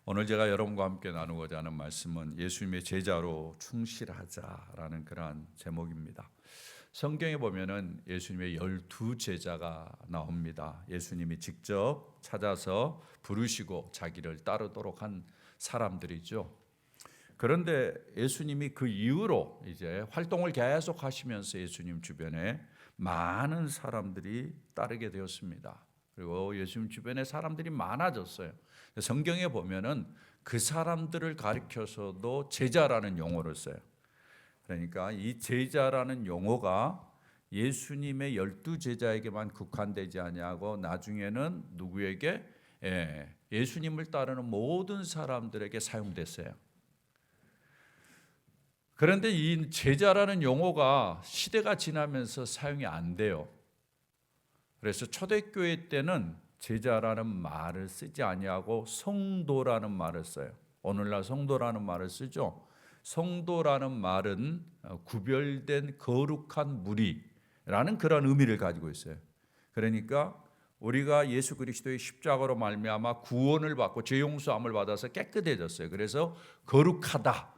오늘 제가 여러분과 함께 나누고자 하는 말씀은 예수님의 제자로 충실하자라는 그러한 제목입니다. 성경에 보면은 예수님의 12제자가 나옵니다. 예수님이 직접 찾아서 부르시고 자기를 따르도록 한 사람들이죠. 그런데 예수님이 그 이후로 이제 활동을 계속 하시면서 예수님 주변에 많은 사람들이 따르게 되었습니다. 그리고 예수님 주변에 사람들이 많아졌어요. 성경에 보면은 그 사람들을 가리켜서도 제자라는 용어를 써요. 그러니까 이 제자라는 용어가 예수님의 12제자에게만 국한되지 아니하고 나중에는 누구에게? 예수님을 따르는 모든 사람들에게 사용됐어요. 그런데 이 제자라는 용어가 시대가 지나면서 사용이 안 돼요. 그래서 초대교회 때는 제자라는 말을 쓰지 아니하고 성도라는 말을 써요. 오늘날 성도라는 말을 쓰죠. 성도라는 말은 구별된 거룩한 무리라는 그런 의미를 가지고 있어요. 그러니까 우리가 예수 그리스도의 십자가로 말미암아 구원을 받고 죄 용서함을 받아서 깨끗해졌어요. 그래서 거룩하다.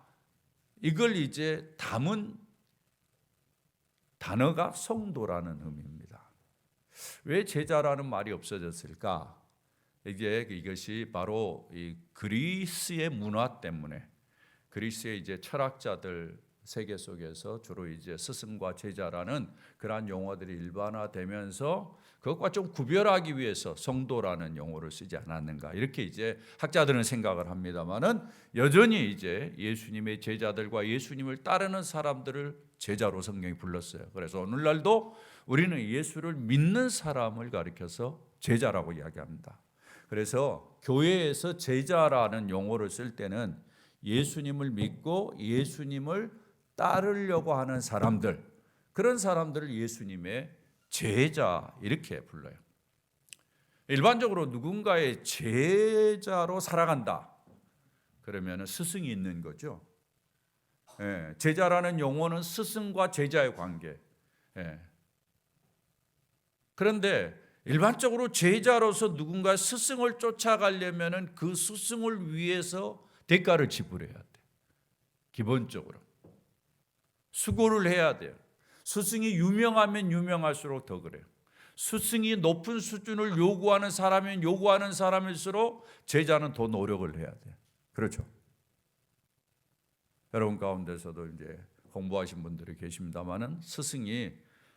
이걸 이제 담은 단어가 성도라는 의미입니다. 왜 제자라는 말이 없어졌을까? 이것이 바로 이 그리스의 문화 때문에, 그리스의 이제 철학자들 세계 속에서 주로 이제 스승과 제자라는 그러한 용어들이 일반화되면서 그것과 좀 구별하기 위해서 성도라는 용어를 쓰지 않았는가, 이렇게 이제 학자들은 생각을 합니다만은 여전히 이제 예수님의 제자들과 예수님을 따르는 사람들을 제자로 성경이 불렀어요. 그래서 오늘날도 우리는 예수를 믿는 사람을 가리켜서 제자라고 이야기합니다. 그래서 교회에서 제자라는 용어를 쓸 때는 예수님을 믿고 예수님을 따르려고 하는 사람들, 그런 사람들을 예수님의 제자 이렇게 불러요. 일반적으로 누군가의 제자로 살아간다 그러면 스승이 있는 거죠. 제자라는 용어는 스승과 제자의 관계. 그런데 일반적으로 제자로서 누군가 스승을 쫓아가려면 그 스승을 위해서 대가를 지불해야 돼. 기본적으로 수고를 해야 돼요. 스승이 유명하면 유명할수록 더 그래요. 스승이 높은 수준을 요구하는 사람이면 요구하는 사람일수록 제자는 더 노력을 해야 돼요. 그렇죠? 여러분 가운데서도 이제 공부하신 분들이 계십니다만은 스승이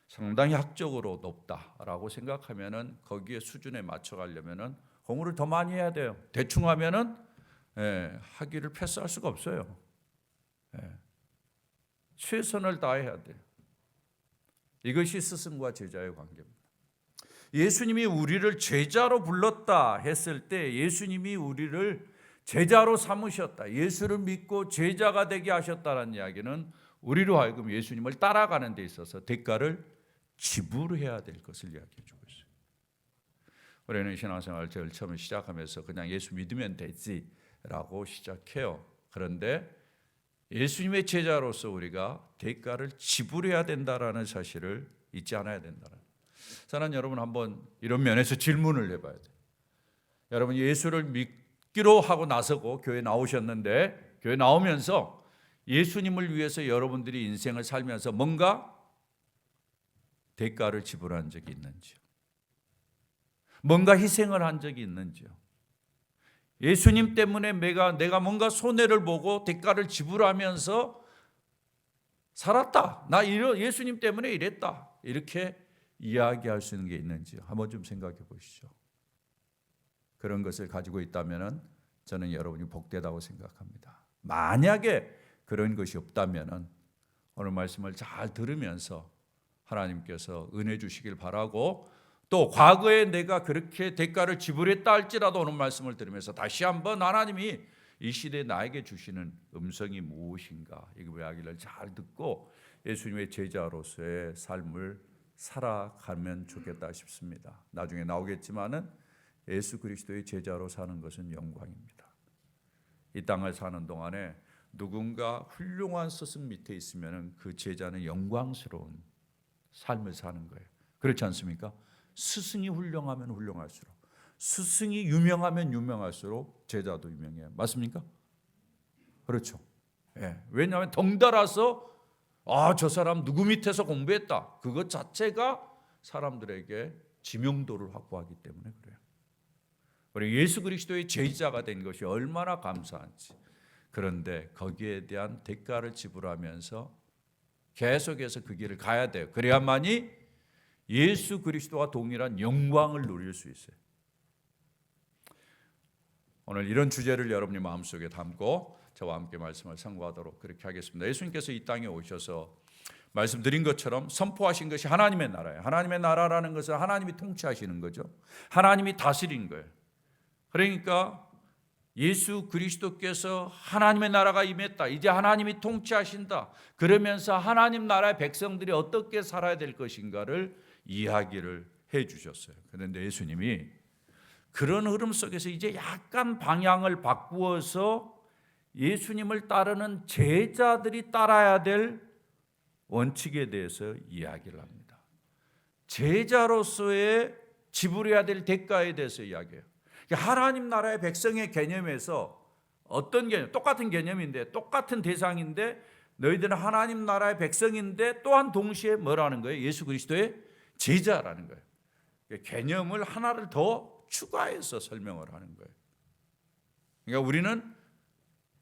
상당히 학적으로 높다라고 생각하면은 거기에 수준에 맞춰가려면은 공부를 더 많이 해야 돼요. 대충 하면은 학위를 패스할 수가 없어요. 최선을 다해야 돼요. 이것이 스승과 제자의 관계입니다. 예수님이 우리를 제자로 불렀다 했을 때 예수님이 우리를 제자로 삼으셨다, 예수를 믿고 제자가 되게 하셨다는 이야기는 우리로 하여금 예수님을 따라가는 데 있어서 대가를 지불해야 될 것을 이야기해 주고 있어요. 우리는 신앙생활 제일 처음에 시작하면서 그냥 예수 믿으면 되지라고 시작해요. 그런데 예수님의 제자로서 우리가 대가를 지불해야 된다라는 사실을 잊지 않아야 된다는. 사랑하는 여러분, 한번 이런 면에서 질문을 해봐야 돼요. 여러분 예수를 믿기로 하고 나서고 교회 나오셨는데 교회 나오면서 예수님을 위해서 여러분들이 인생을 살면서 뭔가 대가를 지불한 적이 있는지요? 뭔가 희생을 한 적이 있는지요? 예수님 때문에 내가 뭔가 손해를 보고 대가를 지불하면서 살았다. 나 예수님 때문에 이랬다. 이렇게 이야기할 수 있는 게 있는지요? 한번 좀 생각해 보시죠. 그런 것을 가지고 있다면 저는 여러분이 복되다고 생각합니다. 만약에 그런 것이 없다면 오늘 말씀을 잘 들으면서 하나님께서 은혜 주시길 바라고, 또 과거에 내가 그렇게 대가를 지불했다 할지라도 오늘 말씀을 들으면서 다시 한번 하나님이 이 시대에 나에게 주시는 음성이 무엇인가, 이 이야기를 잘 듣고 예수님의 제자로서의 삶을 살아가면 좋겠다 싶습니다. 나중에 나오겠지만은 예수 그리스도의 제자로 사는 것은 영광입니다. 이 땅을 사는 동안에 누군가 훌륭한 스승 밑에 있으면 그 제자는 영광스러운 삶을 사는 거예요. 그렇지 않습니까? 스승이 훌륭하면 훌륭할수록, 스승이 유명하면 유명할수록 제자도 유명해요. 맞습니까? 그렇죠. 예. 왜냐하면 덩달아서 저 사람 누구 밑에서 공부했다. 그것 자체가 사람들에게 지명도를 확보하기 때문에 그래요. 우리 예수 그리스도의 제자가 된 것이 얼마나 감사한지. 그런데 거기에 대한 대가를 지불하면서 계속해서 그 길을 가야 돼요. 그래야만이 예수 그리스도와 동일한 영광을 누릴 수 있어요. 오늘 이런 주제를 여러분이 마음속에 담고 저와 함께 말씀을 상고하도록 그렇게 하겠습니다. 예수님께서 이 땅에 오셔서 말씀드린 것처럼 선포하신 것이 하나님의 나라예요. 하나님의 나라라는 것은 하나님이 통치하시는 거죠. 하나님이 다스린 거예요. 그러니까 예수 그리스도께서 하나님의 나라가 임했다. 이제 하나님이 통치하신다. 그러면서 하나님 나라의 백성들이 어떻게 살아야 될 것인가를 이야기를 해 주셨어요. 그런데 예수님이 그런 흐름 속에서 이제 약간 방향을 바꾸어서 예수님을 따르는 제자들이 따라야 될 원칙에 대해서 이야기를 합니다. 제자로서의 지불해야 될 대가에 대해서 이야기해요. 하나님 나라의 백성의 개념에서 어떤 개념, 똑같은 개념인데 똑같은 대상인데 너희들은 하나님 나라의 백성인데 또한 동시에 뭐라는 거예요? 예수 그리스도의 제자라는 거예요. 개념을 하나를 더 추가해서 설명을 하는 거예요. 그러니까 우리는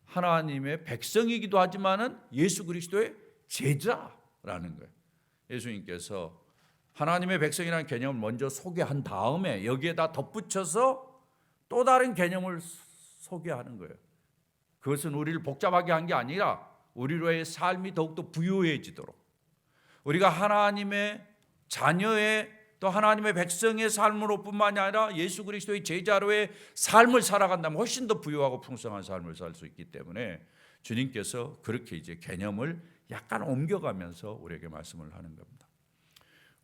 하나님의 백성이기도 하지만은 예수 그리스도의 제자라는 거예요. 예수님께서 하나님의 백성이라는 개념을 먼저 소개한 다음에 여기에다 덧붙여서 또 다른 개념을 소개하는 거예요. 그것은 우리를 복잡하게 한 게 아니라 우리로의 삶이 더욱더 부유해지도록 우리가 하나님의 자녀의 또 하나님의 백성의 삶으로 뿐만이 아니라 예수 그리스도의 제자로의 삶을 살아간다면 훨씬 더 부유하고 풍성한 삶을 살 수 있기 때문에 주님께서 그렇게 이제 개념을 약간 옮겨가면서 우리에게 말씀을 하는 겁니다.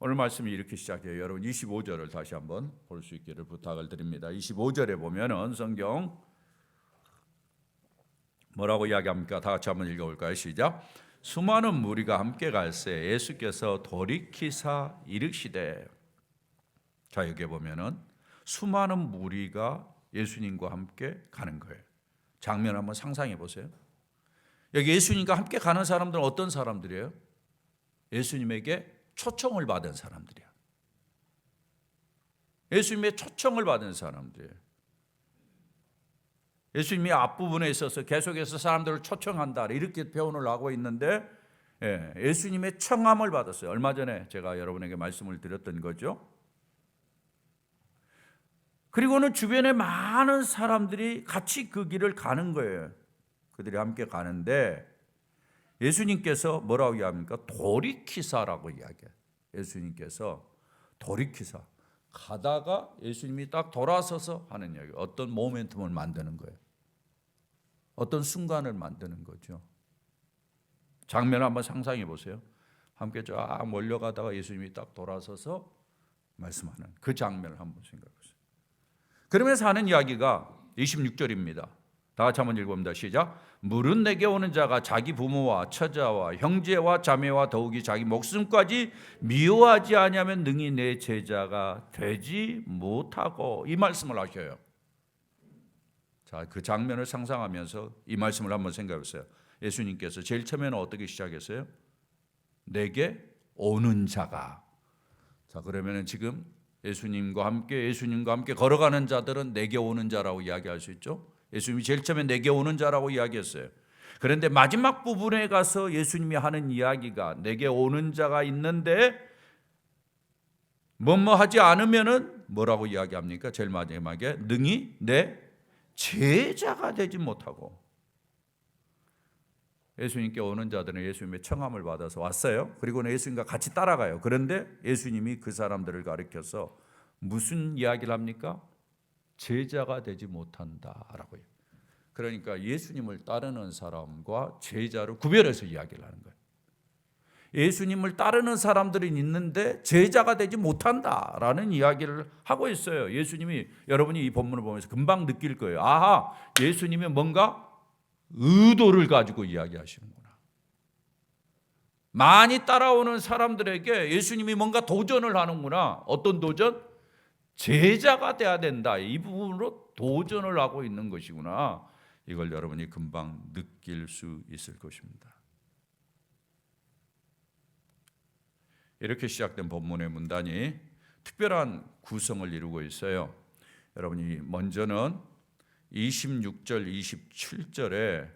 오늘 말씀이 이렇게 시작해요. 여러분 25절을 다시 한번 볼 수 있기를 부탁을 드립니다. 25절에 보면은 성경 뭐라고 이야기합니까? 다 같이 한번 읽어볼까요? 시작. 수많은 무리가 함께 갈새 예수께서 돌이키사 이르시되. 자, 여기 보면은 수많은 무리가 예수님과 함께 가는 거예요. 장면 한번 상상해 보세요. 여기 예수님과 함께 가는 사람들은 어떤 사람들이에요? 예수님에게 초청을 받은 사람들이야. 예수님의 초청을 받은 사람들이에요. 예수님이 앞부분에 있어서 계속해서 사람들을 초청한다 이렇게 표현을 하고 있는데 예수님의 청함을 받았어요. 얼마 전에 제가 여러분에게 말씀을 드렸던 거죠. 그리고는 주변에 많은 사람들이 같이 그 길을 가는 거예요. 그들이 함께 가는데 예수님께서 뭐라고 이야기합니까? 돌이키사라고 이야기해요. 예수님께서 돌이키사. 가다가 예수님이 딱 돌아서서 하는 이야기. 어떤 모멘텀을 만드는 거예요. 어떤 순간을 만드는 거죠. 장면을 한번 상상해 보세요. 함께 쫙 몰려가다가 예수님이 딱 돌아서서 말씀하는 그 장면을 한번 생각해 보세요. 그러면서 하는 이야기가 26절입니다. 다 같이 한번 읽어봅니다. 시작. 물은 내게 오는 자가 자기 부모와 처자와 형제와 자매와 더욱이 자기 목숨까지 미워하지 아니하면 능히 내 제자가 되지 못하고, 이 말씀을 하셔요. 자, 그 장면을 상상하면서 이 말씀을 한번 생각해 보세요. 예수님께서 제일 처음에는 어떻게 시작했어요? 내게 오는 자가. 자, 그러면은 지금 예수님과 함께 걸어가는 자들은 내게 오는 자라고 이야기할 수 있죠. 예수님이 제일 처음에 내게 오는 자라고 이야기했어요. 그런데 마지막 부분에 가서 예수님이 하는 이야기가 내게 오는 자가 있는데 뭐뭐 하지 않으면은 뭐라고 이야기합니까? 제일 마지막에 능히 내 제자가 되지 못하고. 예수님께 오는 자들은 예수님의 청함을 받아서 왔어요. 그리고는 예수님과 같이 따라가요. 그런데 예수님이 그 사람들을 가리켜서 무슨 이야기를 합니까? 제자가 되지 못한다라고요. 그러니까 예수님을 따르는 사람과 제자를 구별해서 이야기를 하는 거예요. 예수님을 따르는 사람들은 있는데 제자가 되지 못한다라는 이야기를 하고 있어요. 예수님이, 여러분이 이 본문을 보면서 금방 느낄 거예요. 아하, 예수님이 뭔가 의도를 가지고 이야기하시는구나. 많이 따라오는 사람들에게 예수님이 뭔가 도전을 하는구나. 어떤 도전? 제자가 돼야 된다. 이 부분으로 도전을 하고 있는 것이구나. 이걸 여러분이 금방 느낄 수 있을 것입니다. 이렇게 시작된 본문의 문단이 특별한 구성을 이루고 있어요. 여러분이 먼저는 26절, 27절에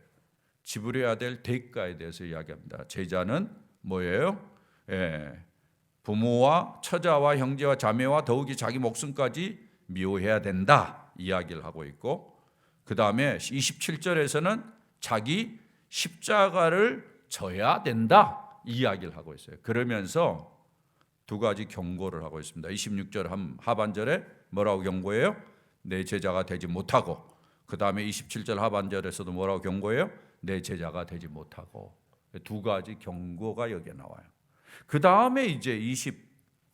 지불해야 될 대가에 대해서 이야기합니다. 제자는 뭐예요? 부모와 처자와 형제와 자매와 더욱이 자기 목숨까지 미워해야 된다 이야기를 하고 있고, 그 다음에 27절에서는 자기 십자가를 져야 된다 이야기를 하고 있어요. 그러면서 두 가지 경고를 하고 있습니다. 26절 하반절에 뭐라고 경고해요? 내 제자가 되지 못하고, 그 다음에 27절 하반절에서도 뭐라고 경고해요? 내 제자가 되지 못하고. 두 가지 경고가 여기에 나와요. 그 다음에 이제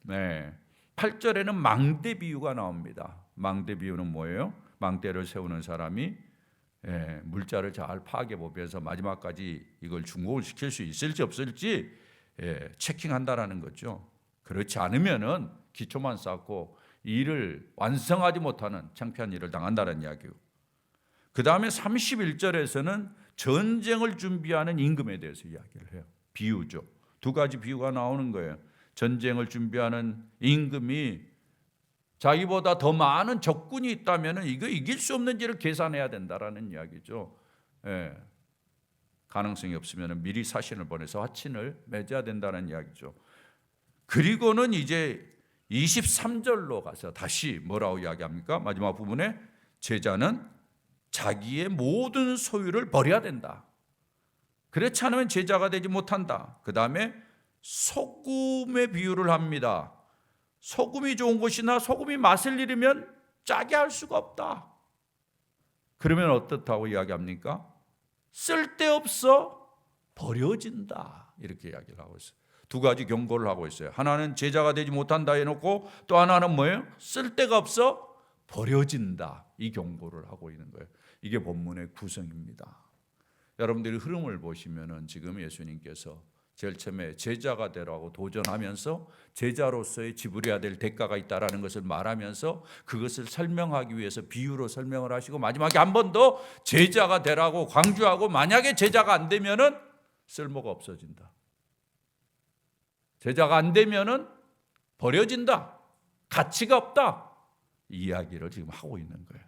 28절에는 망대 비유가 나옵니다. 망대 비유는 뭐예요? 망대를 세우는 사람이 물자를 잘 파악해 보면서 마지막까지 이걸 중공을 시킬 수 있을지 없을지 체킹한다라는 거죠. 그렇지 않으면은 기초만 쌓고 일을 완성하지 못하는 창피한 일을 당한다는 이야기고, 그 다음에 31절에서는 전쟁을 준비하는 임금에 대해서 이야기를 해요. 비유죠. 두 가지 비유가 나오는 거예요. 전쟁을 준비하는 임금이 자기보다 더 많은 적군이 있다면 이거 이길 수 없는지를 계산해야 된다라는 이야기죠. 가능성이 없으면 미리 사신을 보내서 화친을 맺어야 된다는 이야기죠. 그리고는 이제 23절로 가서 다시 뭐라고 이야기합니까? 마지막 부분에 제자는 자기의 모든 소유를 버려야 된다. 그렇지 않으면 제자가 되지 못한다. 그 다음에 소금의 비유를 합니다. 소금이 좋은 것이나 소금이 맛을 잃으면 짜게 할 수가 없다. 그러면 어떻다고 이야기합니까? 쓸데없어 버려진다. 이렇게 이야기를 하고 있어요. 두 가지 경고를 하고 있어요. 하나는 제자가 되지 못한다 해놓고 또 하나는 뭐예요? 쓸데가 없어 버려진다. 이 경고를 하고 있는 거예요. 이게 본문의 구성입니다. 여러분들이 흐름을 보시면은 지금 예수님께서 제일 처음에 제자가 되라고 도전하면서 제자로서의 지불해야 될 대가가 있다라는 것을 말하면서 그것을 설명하기 위해서 비유로 설명을 하시고, 마지막에 한 번 더 제자가 되라고 강조하고, 만약에 제자가 안 되면은 쓸모가 없어진다. 제자가 안 되면은 버려진다. 가치가 없다. 이 이야기를 지금 하고 있는 거예요.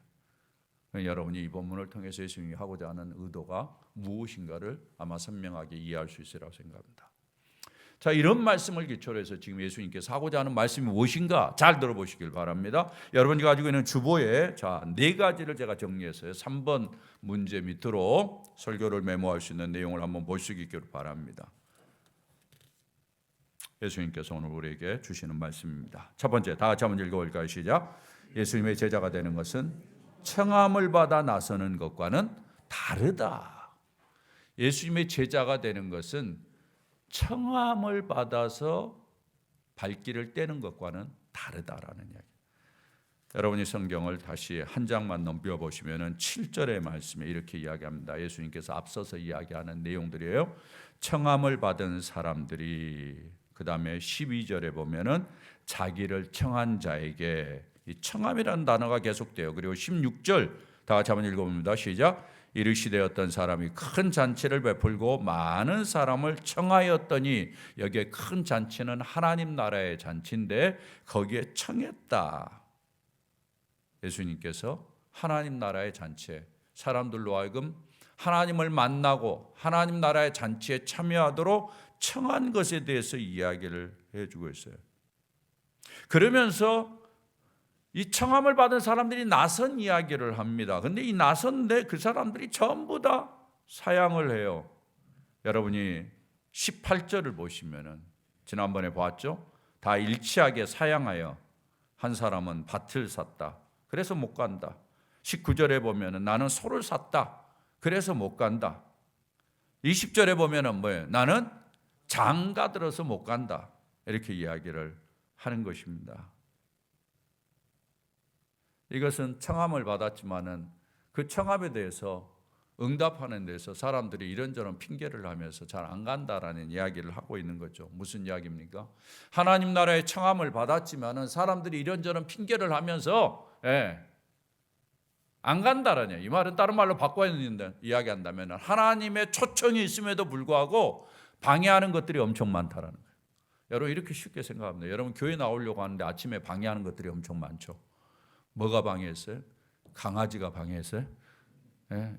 여러분이 이 본문을 통해서 예수님이 하고자 하는 의도가 무엇인가를 아마 선명하게 이해할 수 있으리라고 생각합니다. 자, 이런 말씀을 기초로 해서 지금 예수님께서 하고자 하는 말씀이 무엇인가 잘 들어보시길 바랍니다. 여러분이 가지고 있는 주보에 네 가지를 제가 정리했어요. 3번 문제 밑으로 설교를 메모할 수 있는 내용을 한번 볼 수 있기를 바랍니다. 예수님께서 오늘 우리에게 주시는 말씀입니다. 첫 번째, 다 같이 한번 읽어볼까요? 시작. 예수님의 제자가 되는 것은 청함을 받아 나서는 것과는 다르다. 예수님의 제자가 되는 것은 청함을 받아서 발길을 떼는 것과는 다르다라는 이야기. 여러분이 성경을 다시 한 장만 넘겨보시면 7절의 말씀에 이렇게 이야기합니다. 예수님께서 앞서서 이야기하는 내용들이에요. 청함을 받은 사람들이, 그 다음에 12절에 보면은 자기를 청한 자에게, 이 청함이라는 단어가 계속돼요. 그리고 16절 다 같이 한번 읽어봅니다. 시작. 이르시되 어떤 사람이 큰 잔치를 베풀고 많은 사람을 청하였더니, 여기에 큰 잔치는 하나님 나라의 잔치인데 거기에 청했다. 예수님께서 하나님 나라의 잔치에 사람들로 하여금 하나님을 만나고 하나님 나라의 잔치에 참여하도록 청한 것에 대해서 이야기를 해주고 있어요. 그러면서 이 청함을 받은 사람들이 나선 이야기를 합니다. 그런데 이 나선데 그 사람들이 전부 다 사양을 해요. 여러분이 18절을 보시면은 지난번에 봤죠? 다 일치하게 사양하여 한 사람은 밭을 샀다. 그래서 못 간다. 19절에 보면은 나는 소를 샀다. 그래서 못 간다. 20절에 보면은 뭐예요? 나는 장가 들어서 못 간다. 이렇게 이야기를 하는 것입니다. 이것은 청함을 받았지만은 그 청함에 대해서 응답하는 데서 사람들이 이런저런 핑계를 하면서 잘 안 간다라는 이야기를 하고 있는 거죠. 무슨 이야기입니까? 하나님 나라의 청함을 받았지만은 사람들이 이런저런 핑계를 하면서 안 간다라냐. 이 말은 다른 말로 바꿔야 되는데 이야기한다면 하나님의 초청이 있음에도 불구하고 방해하는 것들이 엄청 많다라는 거예요. 여러분 이렇게 쉽게 생각합니다. 여러분 교회 나오려고 하는데 아침에 방해하는 것들이 엄청 많죠. 뭐가 방해했어요? 강아지가 방해했어요?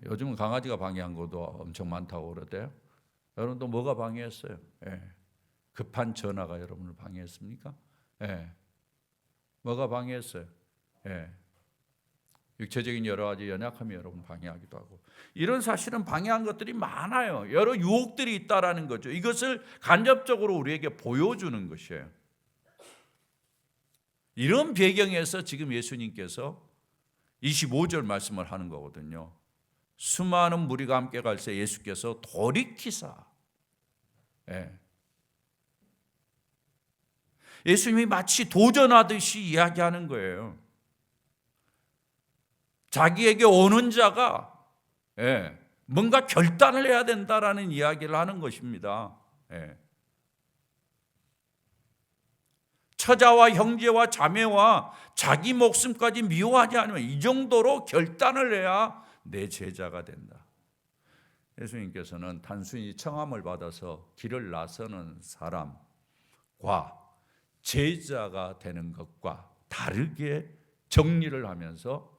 요즘은 강아지가 방해한 것도 엄청 많다고 그러대요. 여러분 또 뭐가 방해했어요? 급한 전화가 여러분을 방해했습니까? 뭐가 방해했어요? 육체적인 여러 가지 연약함이 여러분 방해하기도 하고 이런 사실은 방해한 것들이 많아요. 여러 유혹들이 있다라는 거죠. 이것을 간접적으로 우리에게 보여주는 것이에요. 이런 배경에서 지금 예수님께서 25절 말씀을 하는 거거든요. 수많은 무리가 함께 갈 때 예수께서 돌이키사 예수님이 마치 도전하듯이 이야기하는 거예요. 자기에게 오는 자가 뭔가 결단을 해야 된다라는 이야기를 하는 것입니다. 처자와 형제와 자매와 자기 목숨까지 미워하지 않으면 이 정도로 결단을 해야 내 제자가 된다. 예수님께서는 단순히 청함을 받아서 길을 나서는 사람과 제자가 되는 것과 다르게 정리를 하면서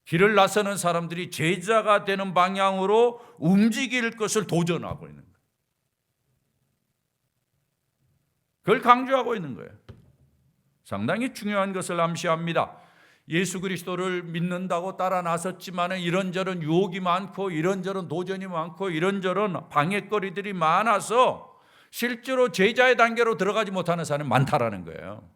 길을 나서는 사람들이 제자가 되는 방향으로 움직일 것을 도전하고 있는 거예요. 그걸 강조하고 있는 거예요. 상당히 중요한 것을 암시합니다. 예수 그리스도를 믿는다고 따라 나섰지만 이런저런 유혹이 많고 이런저런 도전이 많고 이런저런 방해거리들이 많아서 실제로 제자의 단계로 들어가지 못하는 사람이 많다라는 거예요.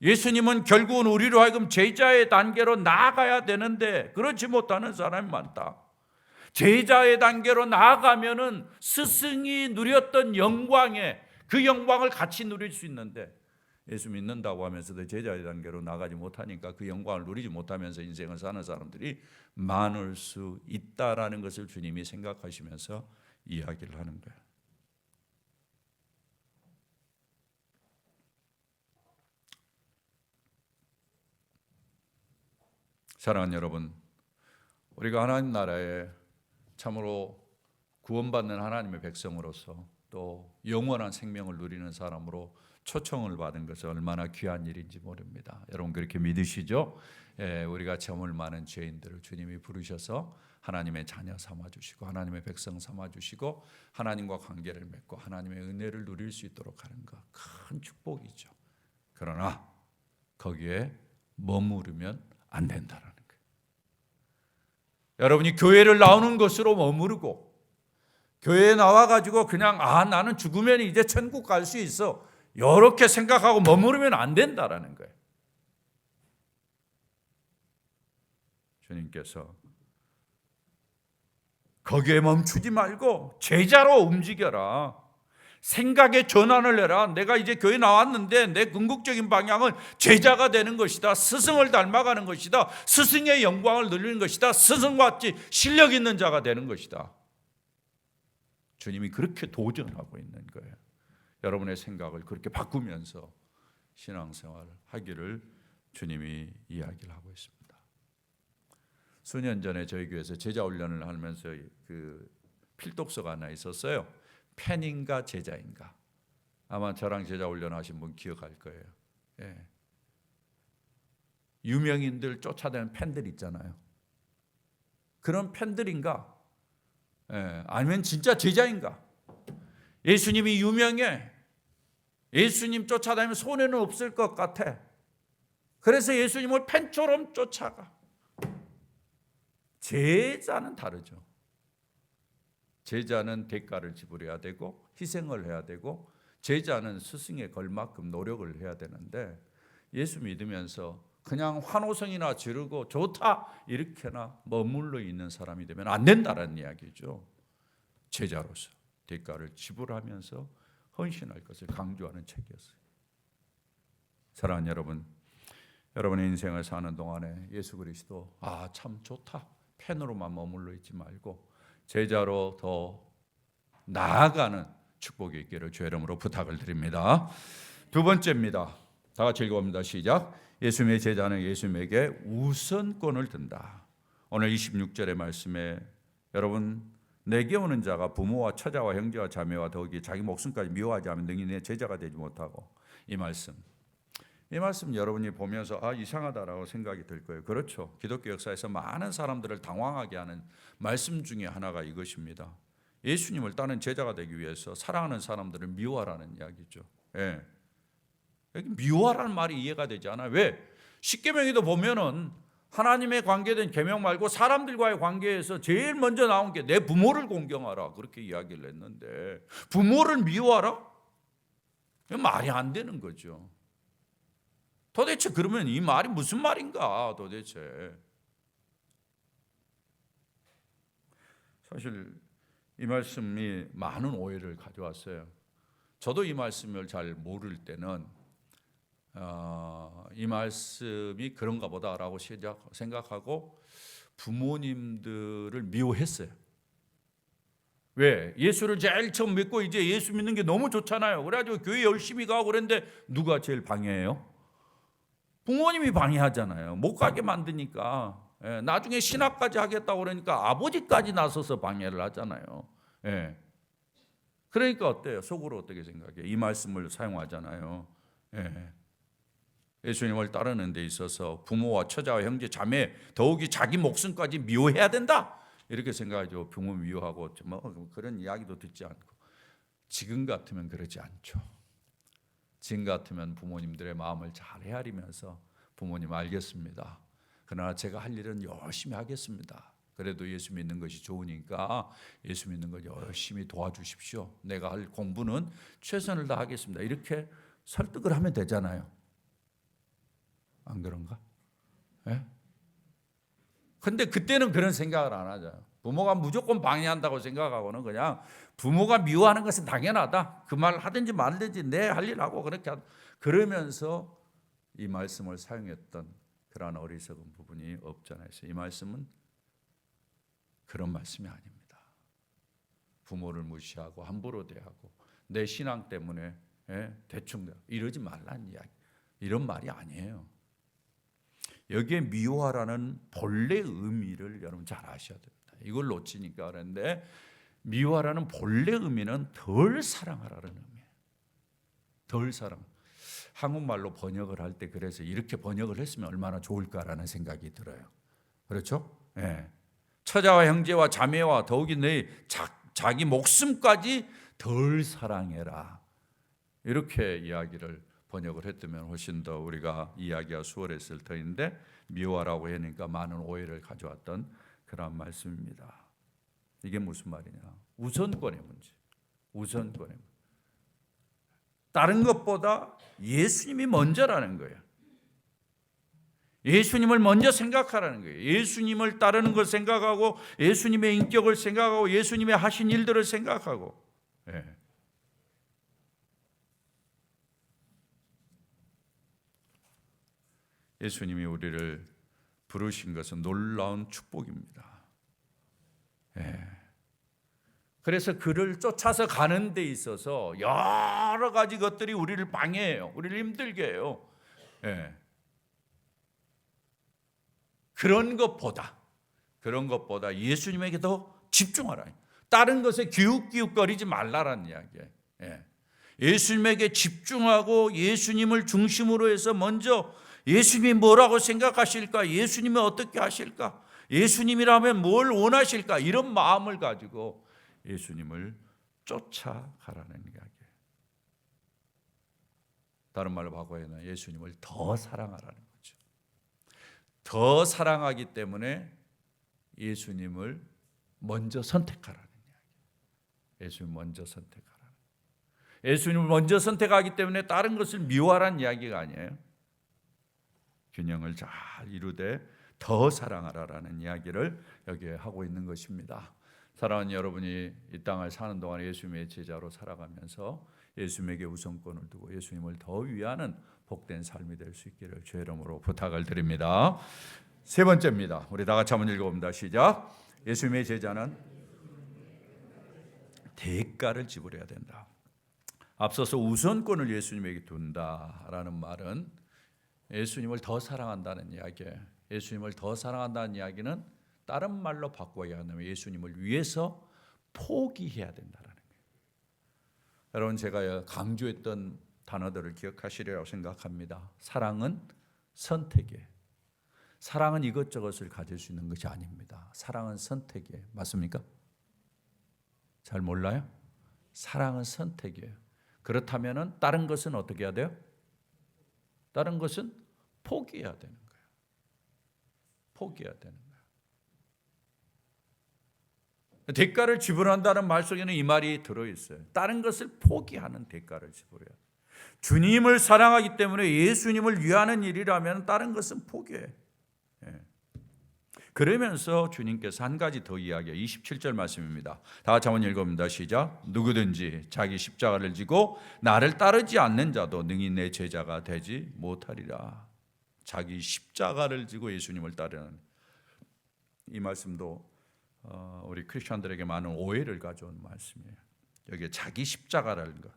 예수님은 결국은 우리로 하여금 제자의 단계로 나아가야 되는데 그렇지 못하는 사람이 많다. 제자의 단계로 나아가면은 스승이 누렸던 영광에 그 영광을 같이 누릴 수 있는데 예수 믿는다고 하면서도 제자의 단계로 나가지 못하니까 그 영광을 누리지 못하면서 인생을 사는 사람들이 많을 수 있다라는 것을 주님이 생각하시면서 이야기를 하는 거예요. 사랑하는 여러분, 우리가 하나님 나라에 참으로 구원받는 하나님의 백성으로서 또 영원한 생명을 누리는 사람으로 초청을 받은 것은 얼마나 귀한 일인지 모릅니다. 여러분 그렇게 믿으시죠? 우리가 정말 많은 죄인들을 주님이 부르셔서 하나님의 자녀 삼아주시고 하나님의 백성 삼아주시고 하나님과 관계를 맺고 하나님의 은혜를 누릴 수 있도록 하는 것 큰 축복이죠. 그러나 거기에 머무르면 안 된다는 거예요. 여러분이 교회를 나오는 것으로 머무르고 교회에 나와가지고 그냥 나는 죽으면 이제 천국 갈 수 있어 이렇게 생각하고 머무르면 안 된다라는 거예요. 주님께서 거기에 멈추지 말고 제자로 움직여라. 생각의 전환을 해라. 내가 이제 교회 나왔는데 내 궁극적인 방향은 제자가 되는 것이다. 스승을 닮아가는 것이다. 스승의 영광을 누리는 것이다. 스승과 같이 실력 있는 자가 되는 것이다. 주님이 그렇게 도전하고 있는 거예요. 여러분의 생각을 그렇게 바꾸면서 신앙생활을 하기를 주님이 이야기를 하고 있습니다. 수년 전에 저희 교회에서 제자 훈련을 하면서 그 필독서가 하나 있었어요. 팬인가 제자인가. 아마 저랑 제자 훈련하신 분 기억할 거예요. 유명인들 쫓아다니는 팬들 있잖아요. 그런 팬들인가? 아니면 진짜 제자인가? 예수님이 유명해. 예수님 쫓아다니면 손해는 없을 것 같아. 그래서 예수님을 팬처럼 쫓아가. 제자는 다르죠. 제자는 대가를 지불해야 되고 희생을 해야 되고 제자는 스승에 걸만큼 노력을 해야 되는데 예수 믿으면서 그냥 환호성이나 지르고 좋다 이렇게나 머물러 있는 사람이 되면 안 된다는 이야기죠. 제자로서 대가를 지불하면서 헌신할 것을 강조하는 책이었어요. 사랑하는 여러분, 여러분의 인생을 사는 동안에 예수 그리스도 참 좋다, 팬으로만 머물러 있지 말고 제자로 더 나아가는 축복이 있기를 주의 이름으로 부탁을 드립니다. 두 번째입니다. 다 같이 읽어봅니다. 시작. 예수님의 제자는 예수님에게 우선권을 둔다. 오늘 26절의 말씀에 여러분, 내게 오는 자가 부모와 처자와 형제와 자매와 더욱이 자기 목숨까지 미워하지 않으면 능히 내 제자가 되지 못하고, 이 말씀 여러분이 보면서 이상하다라고 생각이 들 거예요. 그렇죠. 기독교 역사에서 많은 사람들을 당황하게 하는 말씀 중에 하나가 이것입니다. 예수님을 따르는 제자가 되기 위해서 사랑하는 사람들을 미워하라는 이야기죠. 예. 여기 미워하라는 말이 이해가 되지 않아요. 왜? 십계명에도 보면은 하나님의 관계된 계명 말고 사람들과의 관계에서 제일 먼저 나온 게 내 부모를 공경하라, 그렇게 이야기를 했는데 부모를 미워하라? 이건 말이 안 되는 거죠. 도대체 그러면 이 말이 무슨 말인가 도대체. 사실 이 말씀이 많은 오해를 가져왔어요. 저도 이 말씀을 잘 모를 때는 이 말씀이 그런가 보다라고 생각하고 부모님들을 미워했어요. 왜? 예수를 제일 처음 믿고 이제 예수 믿는 게 너무 좋잖아요. 그래가지고 교회 열심히 가고 그랬는데 누가 제일 방해해요? 부모님이 방해하잖아요. 못 가게 만드니까. 나중에 신학까지 하겠다고 그러니까 아버지까지 나서서 방해를 하잖아요. 그러니까 어때요? 속으로 어떻게 생각해요? 이 말씀을 사용하잖아요. 예수님을 따르는 데 있어서 부모와 처자와 형제 자매 더욱이 자기 목숨까지 미워해야 된다, 이렇게 생각하죠. 부모 미워하고 뭐 그런 이야기도 듣지 않고. 지금 같으면 그러지 않죠. 지금 같으면 부모님들의 마음을 잘 헤아리면서 부모님 알겠습니다, 그러나 제가 할 일은 열심히 하겠습니다. 그래도 예수 믿는 것이 좋으니까 예수 믿는 걸 열심히 도와주십시오. 내가 할 공부는 최선을 다하겠습니다. 이렇게 설득을 하면 되잖아요. 안 그런가? 근데 그때는 그런 생각을 안 하죠. 부모가 무조건 방해한다고 생각하고는 그냥 부모가 미워하는 것은 당연하다, 그 말 하든지 말든지 내 할 일 하고 그렇게 그러면서 이 말씀을 사용했던 그러한 어리석은 부분이 없잖아요. 이 말씀은 그런 말씀이 아닙니다. 부모를 무시하고 함부로 대하고 내 신앙 때문에 대충 이러지 말라는 이야기, 이런 말이 아니에요. 여기에 미워하라는 본래 의미를 여러분 잘 아셔야 됩니다. 이걸 놓치니까 그런데 미워하라는 본래 의미는 덜 사랑하라는 의미예요. 덜 사랑. 한국말로 번역을 할 때 그래서 이렇게 번역을 했으면 얼마나 좋을까라는 생각이 들어요. 그렇죠? 처자와 형제와 자매와 더욱이 내 자기 목숨까지 덜 사랑해라, 이렇게 이야기를 번역을 했다면 훨씬 더 우리가 이야기가 수월했을 터인데 미워하라고 하니까 많은 오해를 가져왔던 그런 말씀입니다. 이게 무슨 말이냐? 우선권의 문제. 우선권의 문제. 다른 것보다 예수님이 먼저라는 거예요. 예수님을 먼저 생각하라는 거예요. 예수님을 따르는 걸 생각하고 예수님의 인격을 생각하고 예수님의 하신 일들을 생각하고. 예수님이 우리를 부르신 것은 놀라운 축복입니다. 그래서 그를 쫓아서 가는 데 있어서 여러 가지 것들이 우리를 방해해요. 우리를 힘들게 해요. 그런 것보다 예수님에게 더 집중하라. 다른 것에 기웃기웃거리지 말라라는 이야기예요. 예수님에게 집중하고 예수님을 중심으로 해서 먼저 예수님이 뭐라고 생각하실까? 예수님이 어떻게 하실까? 예수님이라면 뭘 원하실까? 이런 마음을 가지고 예수님을 쫓아가라는 이야기예요. 다른 말로 바꿔야 예수님을 더 사랑하라는 거죠. 더 사랑하기 때문에 예수님을 먼저 선택하라는 이야기예요. 예수님 먼저 선택하라는. 예수님을 먼저 선택하기 때문에 다른 것을 미워하라는 이야기가 아니에요. 균형을 잘 이루되 더 사랑하라라는 이야기를 여기에 하고 있는 것입니다. 사랑하는 여러분이 이 땅을 사는 동안 예수님의 제자로 살아가면서 예수님에게 우선권을 두고 예수님을 더 위하는 복된 삶이 될 수 있기를 주의 이름으로 부탁을 드립니다. 세 번째입니다. 우리 다 같이 한번 읽어봅니다. 시작. 예수님의 제자는 대가를 지불해야 된다. 앞서서 우선권을 예수님에게 둔다라는 말은 예수님을 더 사랑한다는 이야기예요. 예수님을 더 사랑한다는 이야기는 다른 말로 바꿔야 한다면 예수님을 위해서 포기해야 된다는 거예요. 여러분, 제가 강조했던 단어들을 기억하시리라고 생각합니다. 사랑은 선택이에요. 사랑은 이것저것을 가질 수 있는 것이 아닙니다. 사랑은 선택이에요. 맞습니까? 잘 몰라요? 사랑은 선택이에요. 그렇다면 다른 것은 어떻게 해야 돼요? 다른 것은 포기해야 되는 거예요. 포기해야 되는 거예요. 대가를 지불한다는 말 속에는 이 말이 들어있어요. 다른 것을 포기하는 대가를 지불해야 돼요. 주님을 사랑하기 때문에 예수님을 위하는 일이라면 다른 것은 포기해요. 그러면서 주님께서 한 가지 더 이야기해요. 27절 말씀입니다. 다 같이 한번 읽어봅니다. 시작. 누구든지 자기 십자가를 지고 나를 따르지 않는 자도 능히 내 제자가 되지 못하리라. 자기 십자가를 지고 예수님을 따르는 이 말씀도 우리 크리스천들에게 많은 오해를 가져온 말씀이에요. 여기에 자기 십자가라는 것.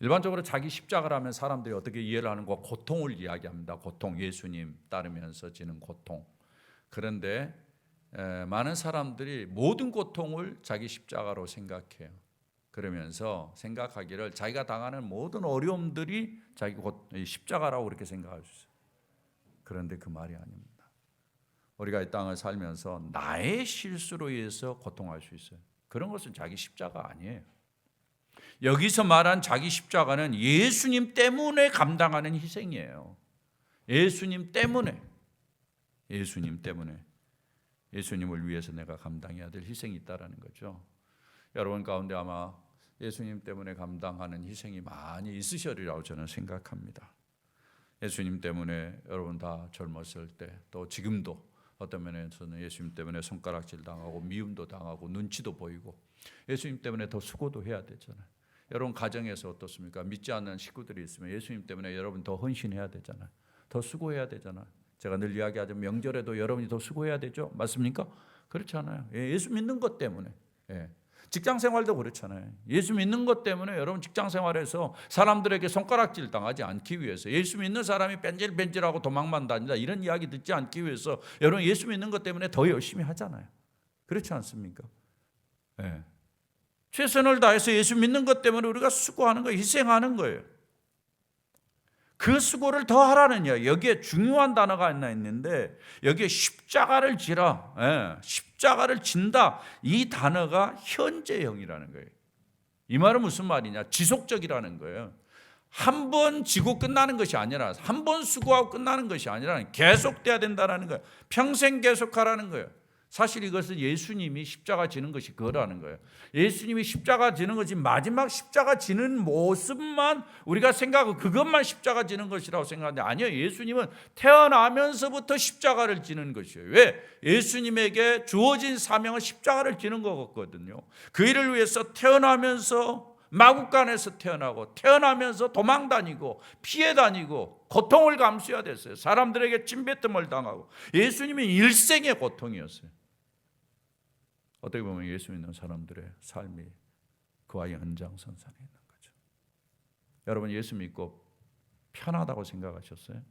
일반적으로 자기 십자가라면 사람들이 어떻게 이해를 하는가? 고통을 이야기합니다. 고통, 예수님 따르면서 지는 고통. 그런데 많은 사람들이 모든 고통을 자기 십자가로 생각해요. 그러면서 생각하기를 자기가 당하는 모든 어려움들이 자기 십자가라고 그렇게 생각할 수 있어요. 그런데 그 말이 아닙니다. 우리가 이 땅을 살면서 나의 실수로 인해서 고통할 수 있어요. 그런 것은 자기 십자가 아니에요. 여기서 말한 자기 십자가는 예수님 때문에 감당하는 희생이에요. 예수님 때문에. 예수님을 위해서 내가 감당해야 될 희생이 있다라는 거죠. 여러분 가운데 아마 예수님 때문에 감당하는 희생이 많이 있으시리라고 저는 생각합니다. 예수님 때문에 여러분 다 젊었을 때 또 지금도 어떤 면에서는 예수님 때문에 손가락질 당하고 미움도 당하고 눈치도 보이고 예수님 때문에 더 수고도 해야 되잖아요. 여러분 가정에서 어떻습니까? 믿지 않는 식구들이 있으면 예수님 때문에 여러분 더 헌신해야 되잖아요. 더 수고해야 되잖아요. 제가 늘 이야기하죠. 명절에도 여러분이 더 수고해야 되죠. 맞습니까? 그렇지 않아요. 예수 믿는 것 때문에. 직장 생활도 그렇잖아요. 예수 믿는 것 때문에 여러분 직장 생활에서 사람들에게 손가락질 당하지 않기 위해서, 예수 믿는 사람이 뺀질뺀질하고 도망만 다닌다 이런 이야기 듣지 않기 위해서 여러분 예수 믿는 것 때문에 더 열심히 하잖아요. 그렇지 않습니까? 최선을 다해서 예수 믿는 것 때문에 우리가 수고하는 거예요. 희생하는 거예요. 그 수고를 더 하라는 이야기. 여기에 중요한 단어가 하나 있는데 여기에 십자가를 지라, 십자가를 진다, 이 단어가 현재형이라는 거예요. 이 말은 무슨 말이냐? 지속적이라는 거예요. 한 번 지고 끝나는 것이 아니라, 한 번 수고하고 끝나는 것이 아니라 계속돼야 된다는 거예요. 평생 계속하라는 거예요. 사실 이것은 예수님이 십자가 지는 것이 그거라는 거예요. 예수님이 십자가 지는 것이 마지막 십자가 지는 모습만 우리가 생각하고 그것만 십자가 지는 것이라고 생각하는데 아니요. 예수님은 태어나면서부터 십자가를 지는 것이에요. 왜? 예수님에게 주어진 사명은 십자가를 지는 거거든요. 그 일을 위해서 태어나면서 마국간에서 태어나고 태어나면서 도망다니고 피해 다니고 고통을 감수해야 됐어요. 사람들에게 침뱉음을 당하고 예수님이 일생의 고통이었어요. 어떻게 보면 예수 믿는 사람들의 삶이 그와 연장선상에 있는 거죠. 여러분 예수 믿고 편하다고 생각하셨어요?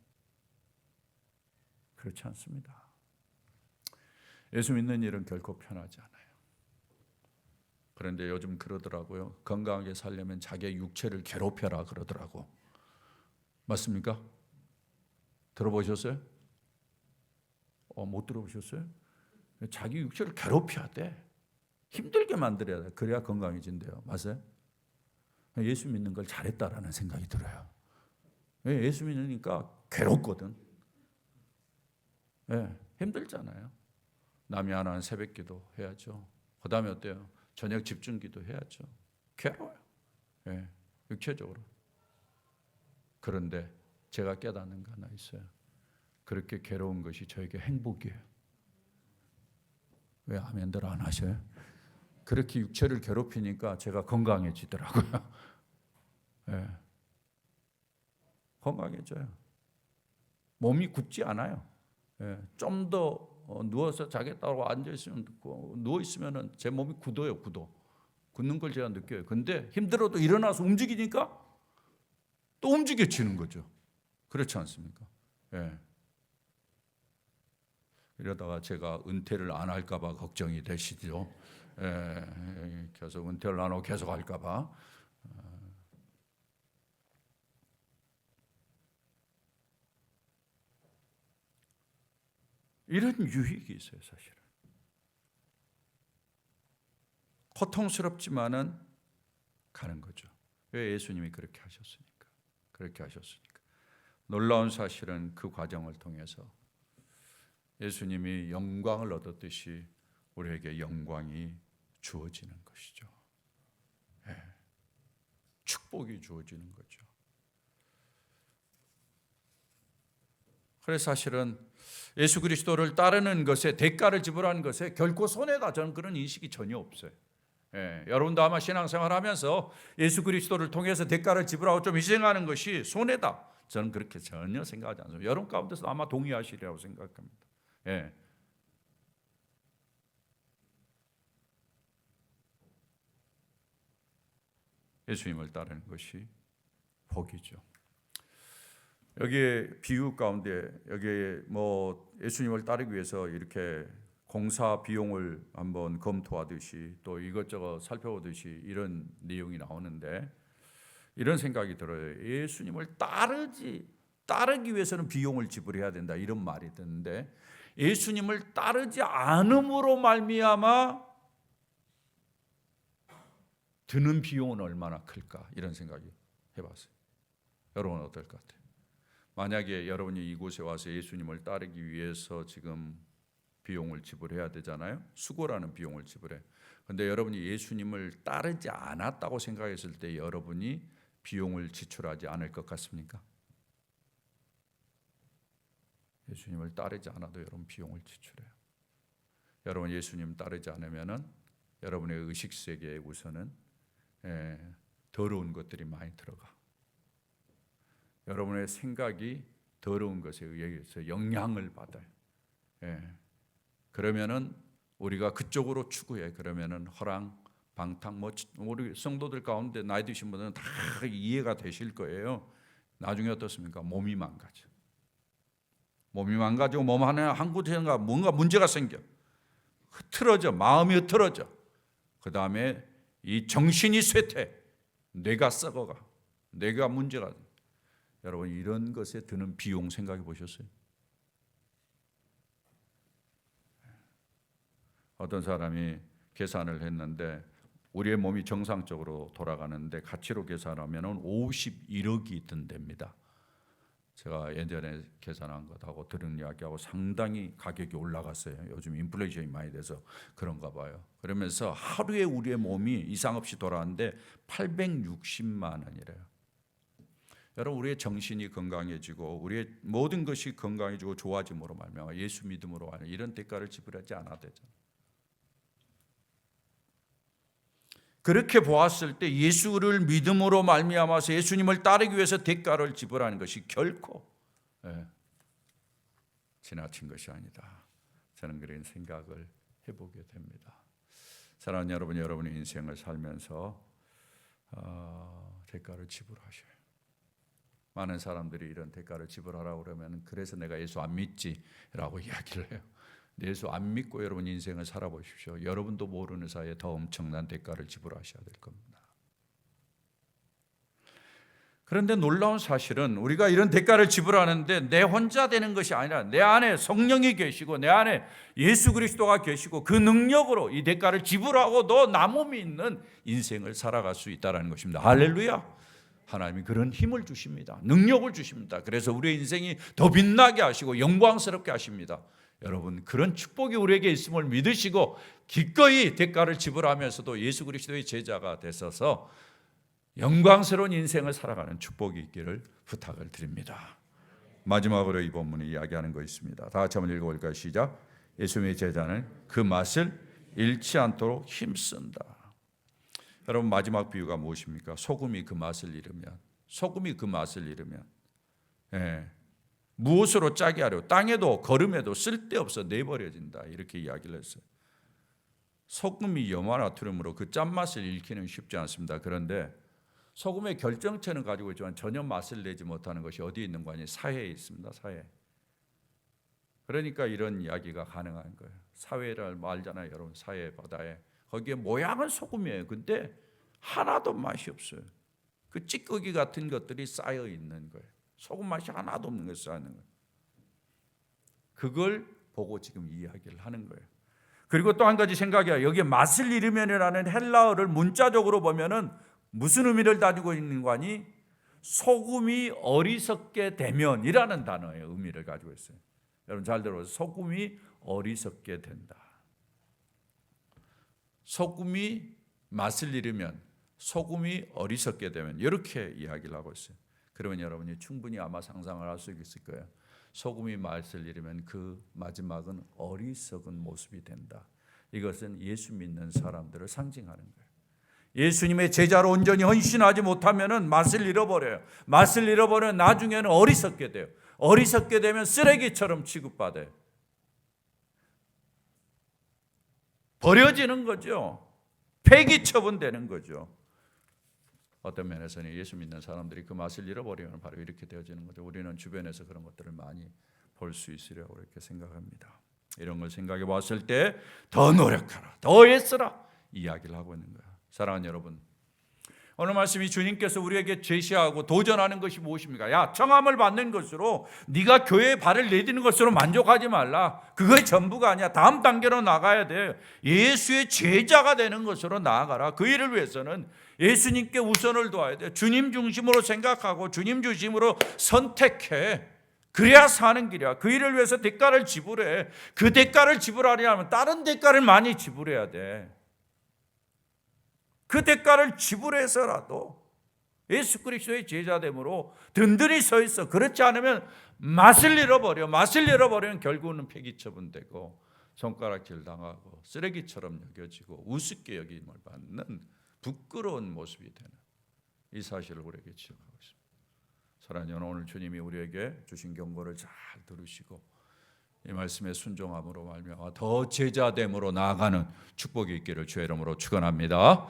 그렇지 않습니다. 예수 믿는 일은 결코 편하지 않아요. 그런데 요즘 그러더라고요. 건강하게 살려면 자기의 육체를 괴롭혀라 그러더라고. 맞습니까? 들어보셨어요? 못 들어보셨어요? 자기 육체를 괴롭혀야 돼. 힘들게 만들어야 돼. 그래야 건강해진대요. 맞아요? 예수 믿는 걸 잘했다라는 생각이 들어요. 예수 믿으니까 괴롭거든. 힘들잖아요. 남이 안 하는 새벽기도 해야죠. 그 다음에 어때요? 저녁 집중기도 해야죠. 괴로워요. 육체적으로. 그런데 제가 깨닫는 거 하나 있어요. 그렇게 괴로운 것이 저에게 행복이에요. 왜 아멘들 안 하셔요? 그렇게 육체를 괴롭히니까 제가 건강해지더라고요. 예. 건강해져요. 몸이 굳지 않아요. 예. 좀 더 누워서 자겠다고 앉아있으면, 누워있으면 제 몸이 굳어요. 굳는 걸 제가 느껴요. 근데 힘들어도 일어나서 움직이니까 또 움직여지는 거죠. 그렇지 않습니까? 예. 이러다가 제가 은퇴를 안 할까 봐 걱정이 되시죠. 예. 계속 은퇴를 안 하고 계속 할까 봐. 이런 유익이 있어요, 사실은. 고통스럽지만은 가는 거죠. 왜? 예수님이 그렇게 하셨으니까. 놀라운 사실은 그 과정을 통해서 예수님이 영광을 얻었듯이 우리에게 영광이 주어지는 것이죠. 네. 축복이 주어지는 거죠. 그래서 사실은 예수 그리스도를 따르는 것에, 대가를 지불하는 것에 결코 손해다, 저는 그런 인식이 전혀 없어요. 예, 여러분도 아마 신앙생활 하면서 예수 그리스도를 통해서 대가를 지불하고 좀 희생하는 것이 손해다, 저는 그렇게 전혀 생각하지 않습니다. 여러분 가운데서 아마 동의하시리라고 생각합니다. 예. 예수님을 따르는 것이 복이죠. 여기에 비유 가운데, 여기에 뭐 예수님을 따르기 위해서 이렇게 공사 비용을 한번 검토하듯이 또 이것저것 살펴보듯이 이런 내용이 나오는데, 이런 생각이 들어요. 예수님을 따르기 위해서는 비용을 지불해야 된다, 이런 말이 듣는데, 예수님을 따르지 않음으로 말미암아 드는 비용은 얼마나 클까, 이런 생각이 해봤어요. 여러분은 어떨 것 같아요? 만약에 여러분이 이곳에 와서 예수님을 따르기 위해서 지금 비용을 지불해야 되잖아요. 수고라는 비용을 지불해. 그런데 여러분이 예수님을 따르지 않았다고 생각했을 때 여러분이 비용을 지출하지 않을 것 같습니까? 예수님을 따르지 않아도 여러분 비용을 지출해요. 여러분 예수님 따르지 않으면은 여러분의 의식 세계에 우선은 더러운 것들이 많이 들어가. 여러분의 생각이 더러운 것에 의해서 영향을 받아요. 그러면은 우리가 그쪽으로 추구해. 그러면은 허랑, 방탕, 뭐 우리 성도들 가운데 나이 드신 분들은 다 이해가 되실 거예요. 나중에 어떻습니까? 몸이 망가져. 몸이 망가지고 몸 안에 한 곳에가 뭔가 문제가 생겨. 흐트러져. 마음이 흐트러져. 그 다음에 이 정신이 쇠퇴. 뇌가 썩어가. 뇌가 문제가. 여러분 이런 것에 드는 비용 생각해 보셨어요? 어떤 사람이 계산을 했는데 우리의 몸이 정상적으로 돌아가는데 가치로 계산하면 51억이 든답니다. 제가 예전에 계산한 것하고 들은 이야기하고 상당히 가격이 올라갔어요. 요즘 인플레이션이 많이 돼서 그런가 봐요. 그러면서 하루에 우리의 몸이 이상 없이 돌아가는데 860만 원이래요. 여러분 우리의 정신이 건강해지고 우리의 모든 것이 건강해지고 좋아짐으로 말미암아 예수 믿음으로 하는 이런 대가를 지불하지 않아도 되잖아요. 그렇게 보았을 때 예수를 믿음으로 말미암아서 예수님을 따르기 위해서 대가를 지불하는 것이 결코 지나친 것이 아니다. 저는 그런 생각을 해보게 됩니다. 사랑하는 여러분, 여러분의 인생을 살면서 대가를 지불하셔요. 많은 사람들이 이런 대가를 지불하라고 그러면 그래서 내가 예수 안 믿지라고 이야기를 해요. 예수 안 믿고 여러분 인생을 살아보십시오. 여러분도 모르는 사이에 더 엄청난 대가를 지불하셔야 될 겁니다. 그런데 놀라운 사실은 우리가 이런 대가를 지불하는데 내 혼자 되는 것이 아니라 내 안에 성령이 계시고 내 안에 예수 그리스도가 계시고 그 능력으로 이 대가를 지불하고도 남음이 있는 인생을 살아갈 수 있다는 것입니다. 할렐루야. 하나님이 그런 힘을 주십니다. 능력을 주십니다. 그래서 우리의 인생이 더 빛나게 하시고 영광스럽게 하십니다. 여러분 그런 축복이 우리에게 있음을 믿으시고 기꺼이 대가를 지불하면서도 예수 그리스도의 제자가 되셔서 영광스러운 인생을 살아가는 축복이 있기를 부탁을 드립니다. 마지막으로 이 본문이 이야기하는 거 있습니다. 다 같이 한번 읽어볼까요? 시작. 예수님의 제자는 그 맛을 잃지 않도록 힘쓴다. 여러분 마지막 비유가 무엇입니까? 소금이 그 맛을 잃으면 무엇으로 짜게 하려? 땅에도 거름에도 쓸데없어 내버려진다. 이렇게 이야기를 했어요. 소금이 염화나트륨으로 그 짠맛을 잃기는 쉽지 않습니다. 그런데 소금의 결정체는 가지고 있지만 전혀 맛을 내지 못하는 것이 어디에 있는 거 아니에요? 사회에 있습니다. 사회. 그러니까 이런 이야기가 가능한 거예요. 사회를 말잖아요. 여러분 사회 바다에. 거기에 모양은 소금이에요. 근데 하나도 맛이 없어요. 그 찌꺼기 같은 것들이 쌓여 있는 거예요. 소금 맛이 하나도 없는 게 쌓여 있는 거예요. 그걸 보고 지금 이야기를 하는 거예요. 그리고 또 한 가지 생각이야. 여기에 맛을 잃으면이라는 헬라어를 문자적으로 보면은 무슨 의미를 가지고 있는 거 아니? 소금이 어리석게 되면이라는 단어의 의미를 가지고 있어요. 여러분 잘 들어보세요. 소금이 어리석게 된다. 소금이 맛을 잃으면, 소금이 어리석게 되면 이렇게 이야기를 하고 있어요. 그러면 여러분이 충분히 아마 상상을 할 수 있을 거예요. 소금이 맛을 잃으면 그 마지막은 어리석은 모습이 된다. 이것은 예수 믿는 사람들을 상징하는 거예요. 예수님의 제자로 온전히 헌신하지 못하면 맛을 잃어버려요. 맛을 잃어버리면 나중에는 어리석게 돼요. 어리석게 되면 쓰레기처럼 취급받아요. 버려지는 거죠. 폐기 처분되는 거죠. 어떤 면에서는 예수 믿는 사람들이 그 맛을 잃어버리면 바로 이렇게 되어지는 거죠. 우리는 주변에서 그런 것들을 많이 볼 수 있으려고 이렇게 생각합니다. 이런 걸 생각해 봤을 때 더 노력하라, 더 애쓰라 이야기를 하고 있는 거예요. 사랑하는 여러분, 오늘 말씀이 주님께서 우리에게 제시하고 도전하는 것이 무엇입니까? 야, 청함을 받는 것으로 네가 교회에 발을 내디는 것으로 만족하지 말라. 그게 전부가 아니야. 다음 단계로 나가야 돼. 예수의 제자가 되는 것으로 나아가라. 그 일을 위해서는 예수님께 우선을 둬야 돼. 주님 중심으로 생각하고 주님 중심으로 선택해. 그래야 사는 길이야. 그 일을 위해서 대가를 지불해. 그 대가를 지불하려면 다른 대가를 많이 지불해야 돼. 그 대가를 지불해서라도 예수 그리스도의 제자됨으로 든든히 서 있어. 그렇지 않으면 맛을 잃어버리면 결국은 폐기 처분되고 손가락질 당하고 쓰레기처럼 여겨지고 우습게 여김을 받는 부끄러운 모습이 되는 이 사실을 우리에게 지적하고 있습니다. 사랑하는 여러분, 오늘 주님이 우리에게 주신 경고를 잘 들으시고 이 말씀에 순종함으로 말미암아 더 제자됨으로 나아가는 축복이 있기를 주의 이름으로 축원합니다.